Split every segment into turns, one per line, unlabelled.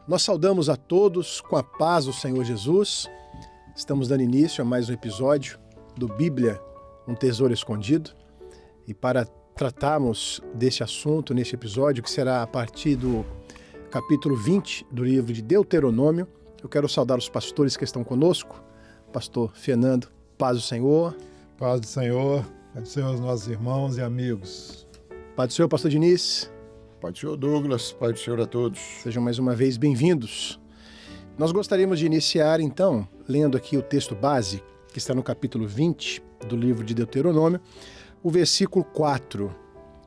Nós saudamos a todos com a paz do Senhor Jesus. Estamos dando início a mais um episódio do Bíblia, um tesouro escondido. E para tratarmos desse assunto neste episódio, que será a partir do capítulo 20 do livro de Deuteronômio, eu quero saudar os pastores que estão conosco. Pastor Fernando, paz do Senhor.
Paz do Senhor aos nossos irmãos e amigos.
Paz do Senhor, pastor Diniz.
Pai do Senhor Douglas, Pai do Senhor a todos.
Sejam mais uma vez bem-vindos. Nós gostaríamos de iniciar, então, lendo aqui o texto base, que está no capítulo 20 do livro de Deuteronômio, o versículo 4.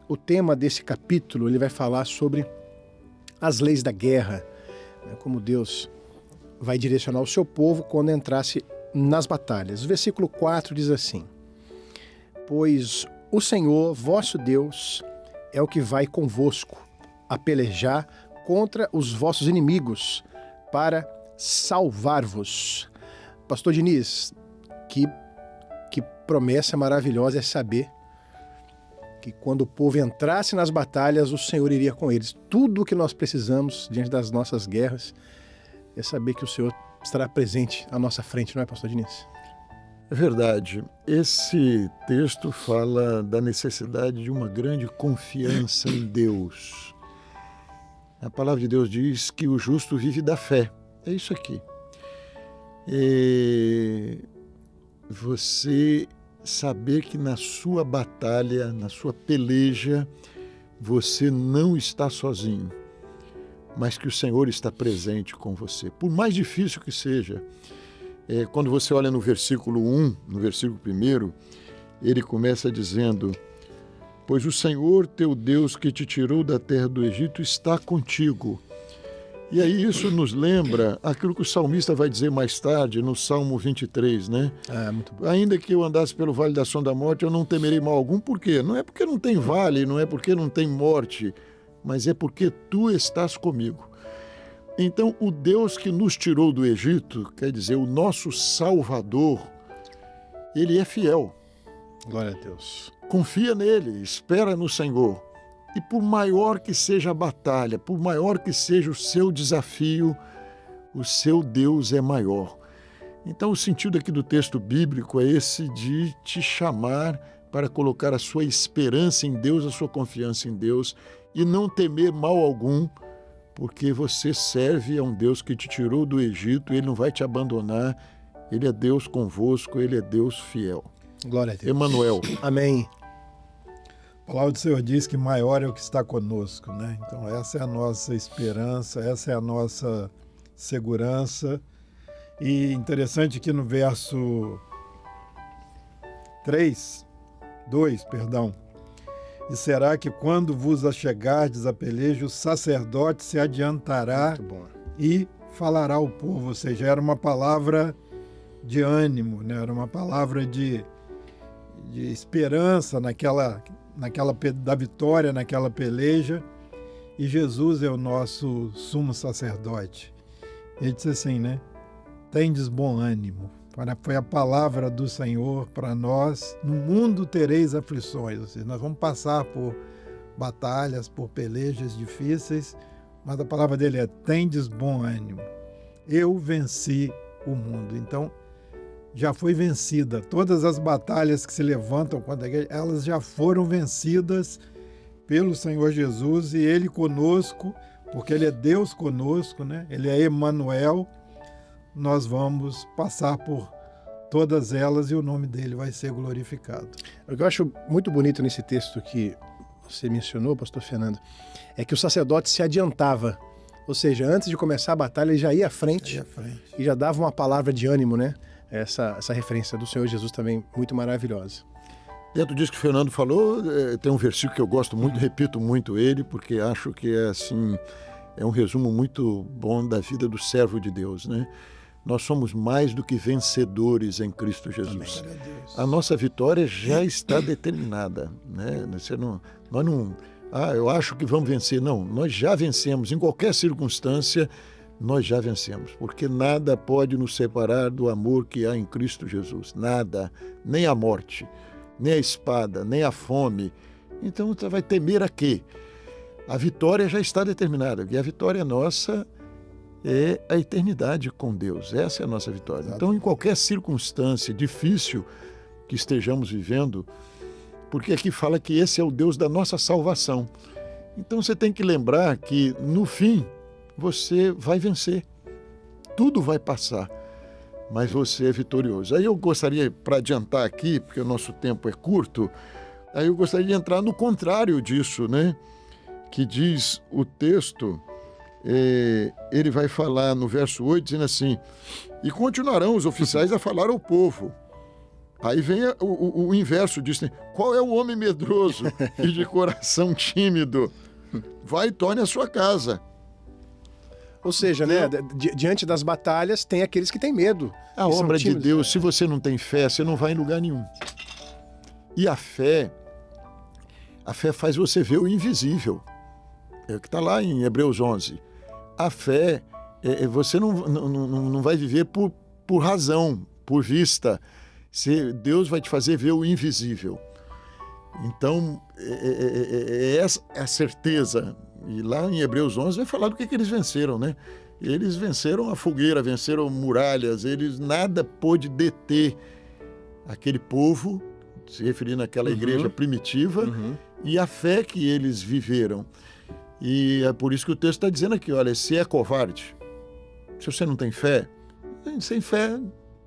O tema desse capítulo, ele vai falar sobre as leis da guerra, como Deus vai direcionar o seu povo quando entrasse nas batalhas. O versículo 4 diz assim: Pois o Senhor, vosso Deus, é o que vai convosco a pelejar contra os vossos inimigos para salvar-vos. Pastor Diniz, que promessa maravilhosa é saber que quando o povo entrasse nas batalhas, o Senhor iria com eles. Tudo o que nós precisamos diante das nossas guerras é saber que o Senhor estará presente à nossa frente, não é, pastor Diniz?
É verdade. Esse texto fala da necessidade de uma grande confiança em Deus. A palavra de Deus diz que o justo vive da fé. É isso aqui. E você saber que na sua batalha, na sua peleja, você não está sozinho, mas que o Senhor está presente com você. Por mais difícil que seja, quando você olha no versículo 1, no versículo 1, ele começa dizendo: Pois o Senhor teu Deus que te tirou da terra do Egito está contigo. E aí isso nos lembra aquilo que o salmista vai dizer mais tarde, no Salmo 23, né?
Muito bom.
Ainda que eu andasse pelo vale da sombra da morte, eu não temerei mal algum. Por quê? Não é porque não tem vale, não é porque não tem morte, mas é porque tu estás comigo. Então, o Deus que nos tirou do Egito, quer dizer, o nosso Salvador, ele é fiel.
Glória a Deus.
Confia nele, espera no Senhor. E por maior que seja a batalha, por maior que seja o seu desafio, o seu Deus é maior. Então, o sentido aqui do texto bíblico é esse de te chamar para colocar a sua esperança em Deus, a sua confiança em Deus e não temer mal algum, porque você serve a um Deus que te tirou do Egito, ele não vai te abandonar, ele é Deus convosco, ele é Deus fiel.
Glória a Deus.
Emanuel.
Amém.
A palavra do Senhor diz que maior é o que está conosco, né? Então essa é a nossa esperança, essa é a nossa segurança. E interessante que no verso 2, e será que quando vos achegardes a peleja, o sacerdote se adiantará e falará ao povo. Ou seja, era uma palavra de ânimo, né? Era uma palavra de esperança da vitória naquela peleja. E Jesus é o nosso sumo sacerdote. Ele disse assim, né? Tendes bom ânimo. Foi a palavra do Senhor para nós. No mundo tereis aflições. Ou seja, nós vamos passar por batalhas, por pelejas difíceis, mas a palavra dele é: tendes bom ânimo. Eu venci o mundo. Então, já foi vencida. Todas as batalhas que se levantam contra a igreja, elas já foram vencidas pelo Senhor Jesus, e Ele conosco, porque Ele é Deus conosco, né? Ele é Emanuel. Nós vamos passar por todas elas e o nome dele vai ser glorificado.
O que eu acho muito bonito nesse texto que você mencionou, pastor Fernando, é que o sacerdote se adiantava. Ou seja, antes de começar a batalha, ele já ia à frente. E já dava uma palavra de ânimo, né? Essa referência do Senhor Jesus também muito maravilhosa.
Dentro disso que o Fernando falou, tem um versículo que eu gosto muito, repito muito ele, porque acho que é um resumo muito bom da vida do servo de Deus, né? Nós somos mais do que vencedores em Cristo Jesus.
Amém.
A nossa vitória já está determinada, né? Eu acho que vamos vencer. Não, nós já vencemos. Em qualquer circunstância, nós já vencemos. Porque nada pode nos separar do amor que há em Cristo Jesus. Nada, nem a morte, nem a espada, nem a fome. Então, você vai temer a quê? A vitória já está determinada. E a vitória nossa é a eternidade com Deus. Essa é a nossa vitória.
Exato.
Então, em qualquer circunstância difícil que estejamos vivendo, porque aqui fala que esse é o Deus da nossa salvação. Então, você tem que lembrar que, no fim, você vai vencer. Tudo vai passar, mas você é vitorioso. Aí eu gostaria, para adiantar aqui, porque o nosso tempo é curto, aí eu gostaria de entrar no contrário disso, né? Que diz o texto, ele vai falar no verso 8, dizendo assim: e continuarão os oficiais a falar ao povo. Aí vem o inverso disso, né? Qual é o homem medroso e de coração tímido? Vai e torne a sua casa.
Ou seja, né, diante das batalhas, tem aqueles que têm medo.
A obra de Deus, se você não tem fé, você não vai em lugar nenhum. E a fé faz você ver o invisível. É o que está lá em Hebreus 11. A fé, você não vai viver por razão, por vista. Deus vai te fazer ver o invisível. Então, essa é a certeza. E lá em Hebreus 11 vai falar do que eles venceram, né? Eles venceram a fogueira, venceram muralhas, nada pôde deter aquele povo, se referindo àquela igreja primitiva, e a fé que eles viveram. E é por isso que o texto está dizendo aqui, olha, se é covarde, se você não tem fé, sem fé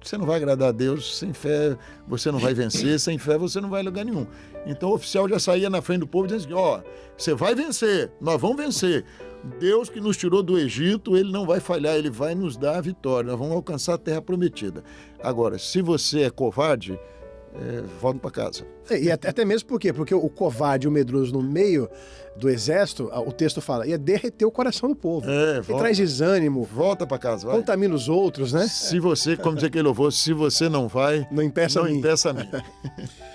você não vai agradar a Deus, sem fé você não vai vencer, sem fé você não vai a lugar nenhum. Então o oficial já saía na frente do povo dizendo assim, você vai vencer, nós vamos vencer. Deus que nos tirou do Egito, ele não vai falhar, ele vai nos dar a vitória, nós vamos alcançar a terra prometida. Agora, se você é covarde, volta para casa.
E até mesmo por quê? Porque o covarde e o medroso no meio do exército, o texto fala, ia derreter o coração do povo. E traz desânimo.
Volta para casa, vai.
Contamina os outros, né?
Se você, como dizer aquele louvor, se você não vai,
não impeça a mim.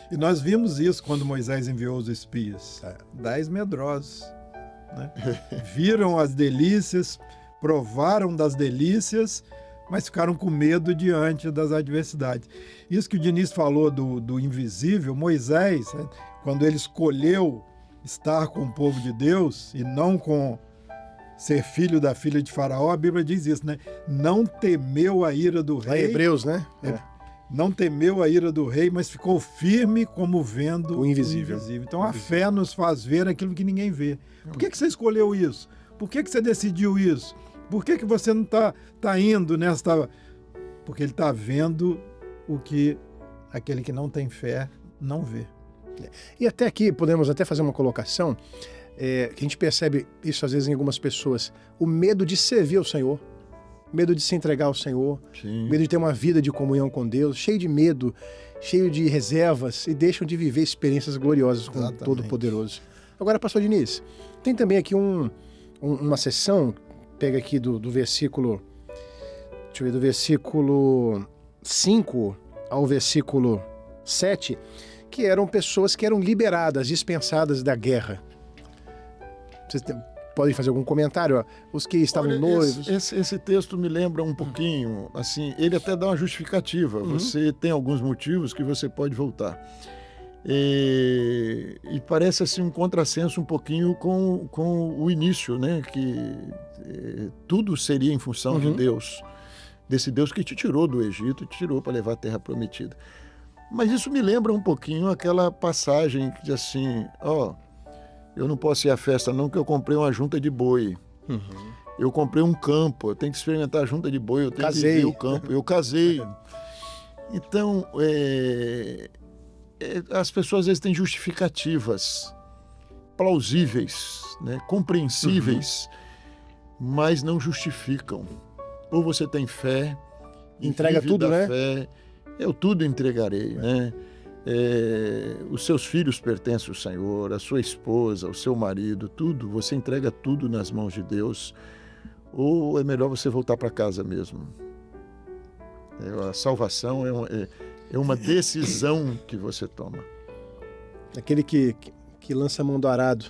E nós vimos isso quando Moisés enviou os espias. 10 medrosos. Né? Viram as delícias, provaram das delícias, mas ficaram com medo diante das adversidades. Isso que o Diniz falou do invisível, Moisés, né, quando ele escolheu estar com o povo de Deus e não com ser filho da filha de Faraó, a Bíblia diz isso, né? Não temeu a ira do rei.
Lá em Hebreus, né?
Não temeu a ira do rei, mas ficou firme como vendo
o invisível.
Então a fé nos faz ver aquilo que ninguém vê. Por que você escolheu isso? Por que você decidiu isso? Por que você não está indo nesta... Porque ele está vendo o que aquele que não tem fé não vê.
E até aqui podemos até fazer uma colocação, que a gente percebe isso às vezes em algumas pessoas, o medo de servir ao Senhor, medo de se entregar ao Senhor,
Sim.
medo de ter uma vida de comunhão com Deus, cheio de medo, cheio de reservas, e deixam de viver experiências gloriosas com o Todo-Poderoso. Agora, pastor Diniz, tem também aqui uma sessão, pega aqui do versículo, deixa eu ver, do versículo 5 ao versículo 7, que eram pessoas que eram liberadas, dispensadas da guerra. Vocês podem fazer algum comentário? Os que estavam noivos...
Esse texto me lembra um pouquinho, assim, ele até dá uma justificativa. Você tem alguns motivos que você pode voltar. E parece assim um contrassenso um pouquinho com o início, né? Que tudo seria em função de Deus, desse Deus que te tirou do Egito, te tirou para levar a terra prometida. Mas isso me lembra um pouquinho aquela passagem que diz assim, eu não posso ir à festa não, que eu comprei uma junta de boi. Eu comprei um campo, eu tenho que experimentar a junta de boi, eu tenho que ver o campo. Eu casei. Então, as pessoas às vezes têm justificativas plausíveis, né, compreensíveis, mas não justificam. Ou você tem fé,
entrega tudo, né?
Fé, eu tudo entregarei, né? Os seus filhos pertencem ao Senhor, a sua esposa, o seu marido, tudo, você entrega tudo nas mãos de Deus, ou é melhor você voltar para casa mesmo? A salvação é uma decisão que você toma.
Aquele que lança a mão do arado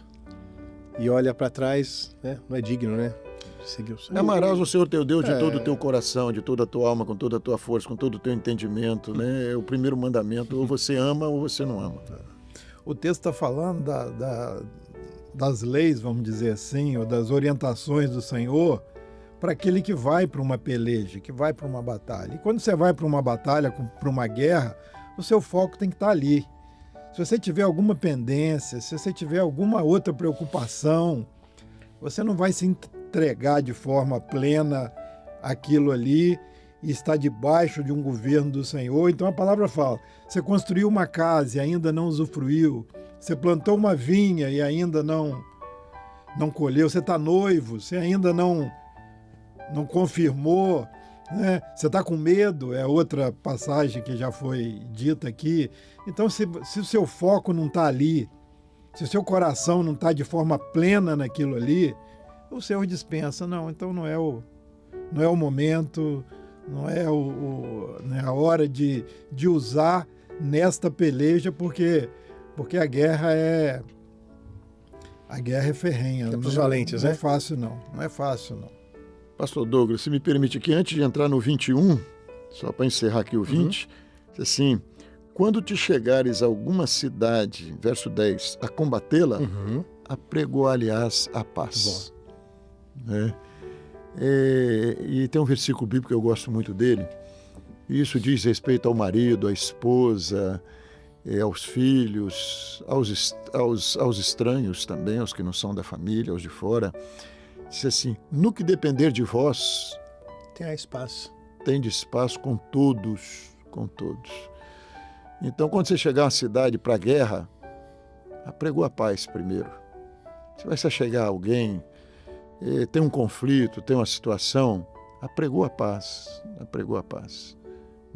e olha para trás, né? Não é digno, né? Seguir o Senhor.
Amarás o Senhor teu Deus de todo o teu coração, de toda a tua alma, com toda a tua força, com todo o teu entendimento, né? É o primeiro mandamento, ou você ama ou você não ama.
O texto está falando das leis, vamos dizer assim, ou das orientações do Senhor, para aquele que vai para uma peleja, que vai para uma batalha. E quando você vai para uma batalha, para uma guerra, o seu foco tem que estar ali. Se você tiver alguma pendência, se você tiver alguma outra preocupação, você não vai se entregar de forma plena àquilo ali e estar debaixo de um governo do Senhor. Então a palavra fala, você construiu uma casa e ainda não usufruiu, você plantou uma vinha e ainda não colheu, você está noivo, você ainda não confirmou, né? Você está com medo, é outra passagem que já foi dita aqui. Então, se o seu foco não está ali, se o seu coração não está de forma plena naquilo ali, o Senhor dispensa. Não, então não é o momento, não é a hora de usar nesta peleja, porque a guerra é ferrenha.
É para os valentes,
né?
Não
é fácil, não.
Pastor Douglas, se me permite aqui, antes de entrar no 21, só para encerrar aqui o 20, assim, quando te chegares a alguma cidade, verso 10, a combatê-la, apregoar-lhe-ás a paz. E tem um versículo bíblico que eu gosto muito dele, e isso diz respeito ao marido, à esposa, aos filhos, aos estranhos também, aos que não são da família, aos de fora. Diz assim, no que depender de vós, tendes paz com todos, Então, quando você chegar a uma cidade para a guerra, apregou a paz primeiro. Se vai chegar alguém, tem um conflito, tem uma situação, apregou a paz.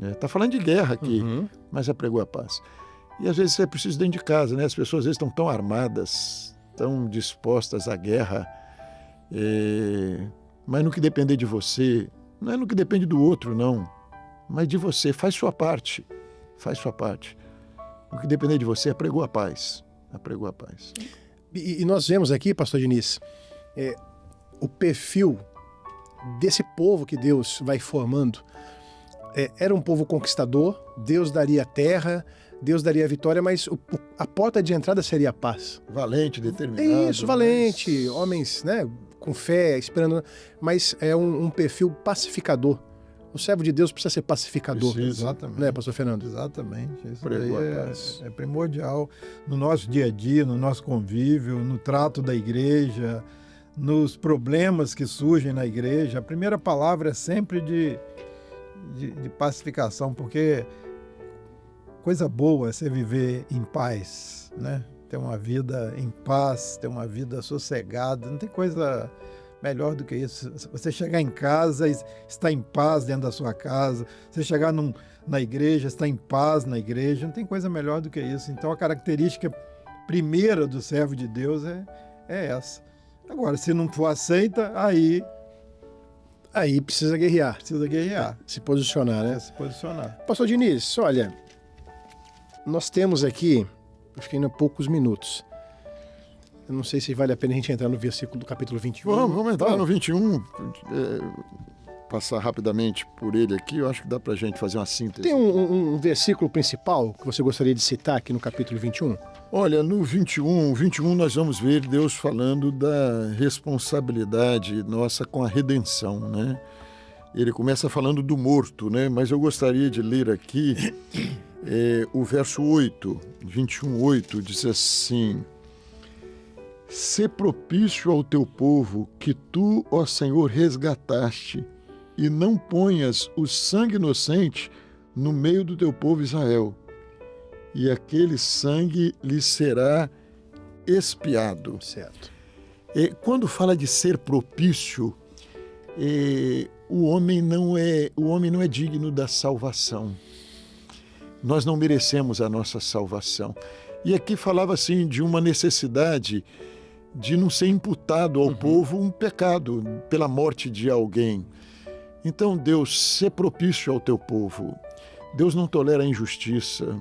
Está falando de guerra aqui, mas apregou a paz. E às vezes é preciso dentro de casa, né? As pessoas às vezes estão tão armadas, tão dispostas à guerra, mas no que depender de você, não é no que depende do outro, não, mas de você, faz sua parte. No que depender de você, apregou a paz.
E nós vemos aqui, pastor Diniz, o perfil desse povo que Deus vai formando. Era um povo conquistador, Deus daria a terra, Deus daria a vitória, mas a porta de entrada seria a paz.
Valente, determinado.
Isso, valente, homens, né, com fé, esperando, mas é um perfil pacificador. O servo de Deus precisa ser pacificador.
Exatamente.
Né, pastor Fernando?
Exatamente. Isso daí é primordial no nosso dia a dia, no nosso convívio, no trato da igreja, nos problemas que surgem na igreja. A primeira palavra é sempre de pacificação, porque coisa boa é você viver em paz, né? Ter uma vida em paz, ter uma vida sossegada. Não tem coisa melhor do que isso. Você chegar em casa e estar em paz dentro da sua casa. Você chegar na igreja, estar em paz na igreja. Não tem coisa melhor do que isso. Então a característica primeira do servo de Deus é essa. Agora, se não for aceita, aí
precisa guerrear.
Se
posicionar, né?
Se posicionar.
Pastor Diniz, olha, nós temos aqui, acho que ainda poucos minutos. Eu não sei se vale a pena a gente entrar no versículo do capítulo 21.
Vamos entrar no 21, passar rapidamente por ele aqui, eu acho que dá pra gente fazer uma síntese.
Tem um versículo principal que você gostaria de citar aqui no capítulo 21?
Olha, no 21 nós vamos ver Deus falando da responsabilidade nossa com a redenção, né? Ele começa falando do morto, né? Mas eu gostaria de ler aqui o verso 8, 21:8, diz assim: Sê propício ao teu povo, que tu, ó Senhor, resgataste, e não ponhas o sangue inocente no meio do teu povo Israel, e aquele sangue lhe será expiado.
Certo.
Quando fala de ser propício, o homem não é digno da salvação. Nós não merecemos a nossa salvação. E aqui falava assim de uma necessidade de não ser imputado ao povo um pecado pela morte de alguém. Então, Deus, ser propício ao teu povo. Deus não tolera a injustiça,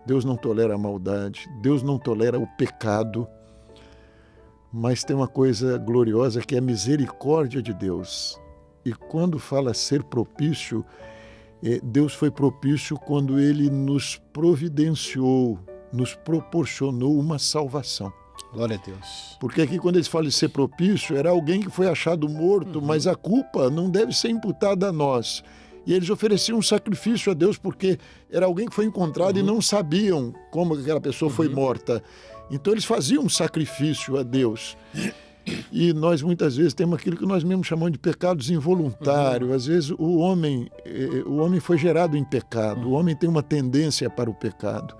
Deus não tolera a maldade, Deus não tolera o pecado, mas tem uma coisa gloriosa que é a misericórdia de Deus. E quando fala ser propício, Deus foi propício quando Ele nos providenciou, nos proporcionou uma salvação.
Glória a Deus.
Porque aqui quando eles falam de ser propício, era alguém que foi achado morto, mas a culpa não deve ser imputada a nós. E eles ofereciam um sacrifício a Deus porque era alguém que foi encontrado e não sabiam como aquela pessoa foi morta. Então eles faziam um sacrifício a Deus. E nós muitas vezes temos aquilo que nós mesmos chamamos de pecados involuntários. Às vezes o homem foi gerado em pecado, o homem tem uma tendência para o pecado,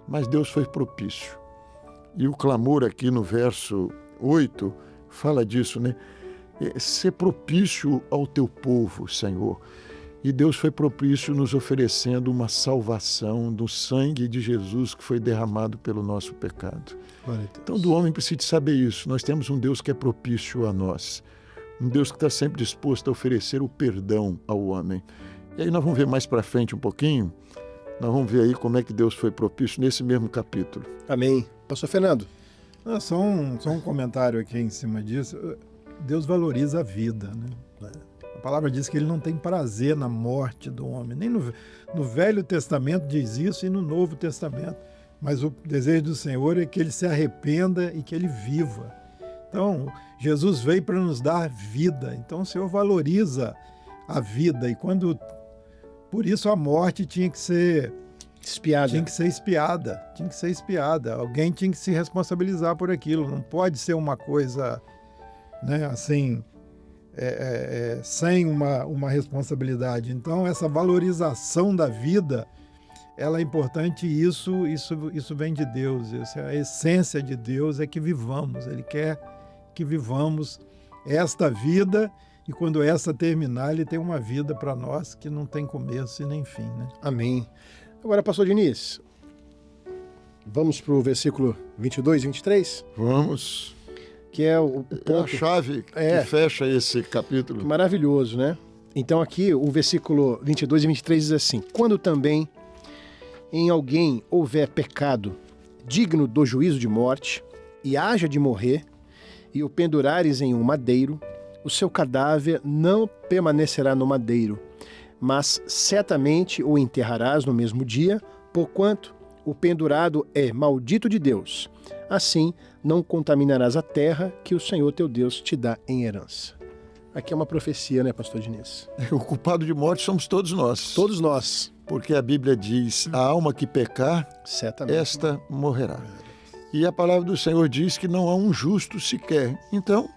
mas Deus foi propício. E o clamor aqui no verso 8 fala disso, né? Ser propício ao teu povo, Senhor. E Deus foi propício nos oferecendo uma salvação do sangue de Jesus que foi derramado pelo nosso pecado. Então, do homem precisa saber isso. Nós temos um Deus que é propício a nós. Um Deus que está sempre disposto a oferecer o perdão ao homem. E aí nós vamos ver mais para frente um pouquinho. Nós vamos ver aí como é que Deus foi propício nesse mesmo capítulo.
Amém. Pastor Fernando.
Só um comentário aqui em cima disso. Deus valoriza a vida, né? A palavra diz que ele não tem prazer na morte do homem. Nem no Velho Testamento diz isso e no Novo Testamento. Mas o desejo do Senhor é que ele se arrependa e que ele viva. Então, Jesus veio para nos dar vida. Então, o Senhor valoriza a vida. E por isso a morte tinha que ser
espiada.
Tinha que ser espiada. Alguém tinha que se responsabilizar por aquilo. Não pode ser uma coisa, né, assim, sem uma responsabilidade. Então, essa valorização da vida, ela é importante e isso vem de Deus. A essência de Deus é que vivamos. Ele quer que vivamos esta vida e quando essa terminar, ele tem uma vida para nós que não tem começo e nem fim, né?
Amém. Agora, pastor Diniz, vamos para o versículo 22 e 23?
Vamos.
Que é o ponto...
É a chave que fecha esse capítulo.
Maravilhoso, né? Então aqui o versículo 22 e 23 diz assim: quando também em alguém houver pecado digno do juízo de morte, e haja de morrer, e o pendurares em um madeiro, o seu cadáver não permanecerá no madeiro, mas certamente o enterrarás no mesmo dia, porquanto o pendurado é maldito de Deus. Assim não contaminarás a terra que o Senhor teu Deus te dá em herança. Aqui é uma profecia, né, pastor Diniz?
O culpado de morte somos todos nós.
Todos nós.
Porque a Bíblia diz, a alma que pecar,
certamente
esta morrerá. E a palavra do Senhor diz que não há um justo sequer. Então,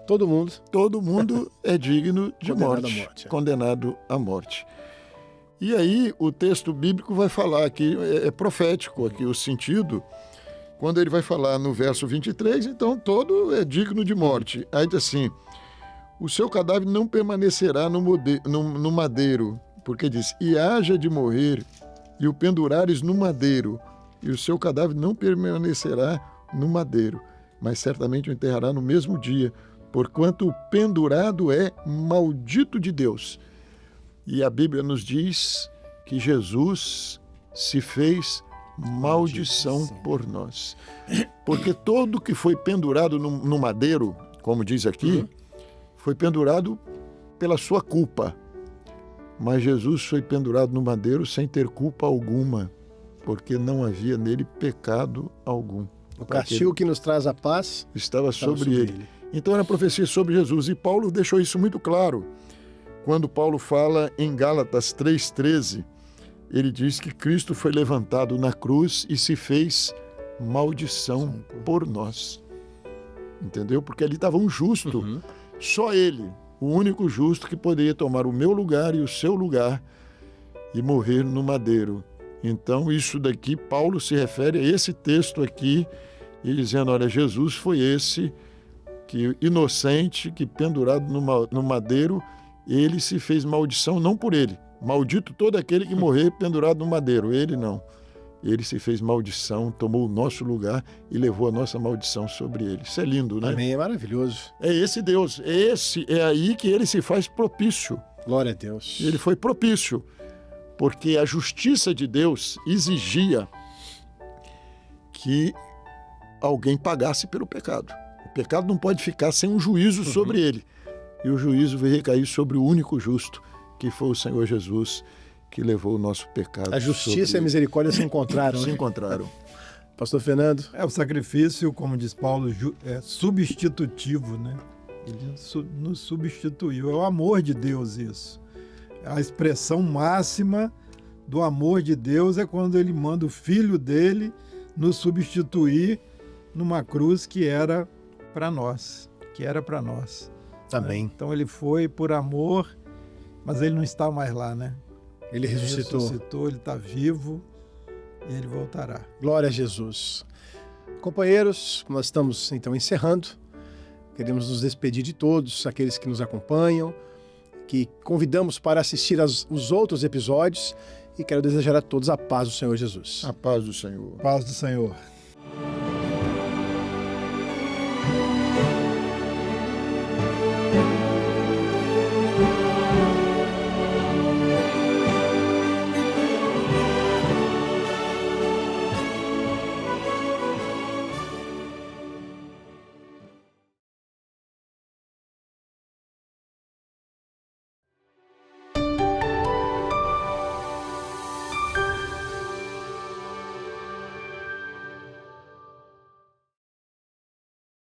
todo mundo
é digno de morte, condenado à morte. E aí o texto bíblico vai falar aqui, é profético aqui o sentido, quando ele vai falar no verso 23, então todo é digno de morte. Aí diz assim, o seu cadáver não permanecerá no madeiro, porque diz, e haja de morrer, e o pendurares no madeiro, e o seu cadáver não permanecerá no madeiro, mas certamente o enterrará no mesmo dia, porquanto o pendurado é maldito de Deus. E a Bíblia nos diz que Jesus se fez maldição por nós. Porque todo que foi pendurado no madeiro, como diz aqui, foi pendurado pela sua culpa. Mas Jesus foi pendurado no madeiro sem ter culpa alguma, porque não havia nele pecado algum.
O castigo que nos traz a paz
estava sobre ele. Então era profecia sobre Jesus. E Paulo deixou isso muito claro. Quando Paulo fala em Gálatas 3,13, ele diz que Cristo foi levantado na cruz e se fez maldição por nós. Entendeu? Porque ali estava um justo, só ele, o único justo que poderia tomar o meu lugar e o seu lugar e morrer no madeiro. Então isso daqui, Paulo se refere a esse texto aqui, e dizendo, olha, Jesus foi esse que inocente, que pendurado no madeiro, ele se fez maldição, não por ele. Maldito todo aquele que morrer pendurado no madeiro. Ele não. Ele se fez maldição, tomou o nosso lugar e levou a nossa maldição sobre ele. Isso é lindo, né?
Amém, é maravilhoso.
É esse Deus, é aí que ele se faz propício.
Glória a Deus.
Ele foi propício, porque a justiça de Deus exigia que alguém pagasse pelo pecado. O pecado não pode ficar sem um juízo sobre ele. E o juízo veio recair sobre o único justo, que foi o Senhor Jesus, que levou o nosso pecado.
A justiça e a misericórdia se encontraram.
Se encontraram.
Pastor Fernando?
O sacrifício, como diz Paulo, é substitutivo, né? Ele nos substituiu. É o amor de Deus isso. A expressão máxima do amor de Deus é quando ele manda o Filho dele nos substituir numa cruz que era para nós.
Amém.
Então ele foi por amor, mas ele não está mais lá, né?
Ele ressuscitou.
Ele está vivo e ele voltará.
Glória a Jesus. Companheiros, nós estamos então encerrando. Queremos nos despedir de todos, aqueles que nos acompanham, que convidamos para assistir os outros episódios, e quero desejar a todos a paz do Senhor Jesus.
A paz do Senhor.
Paz do Senhor.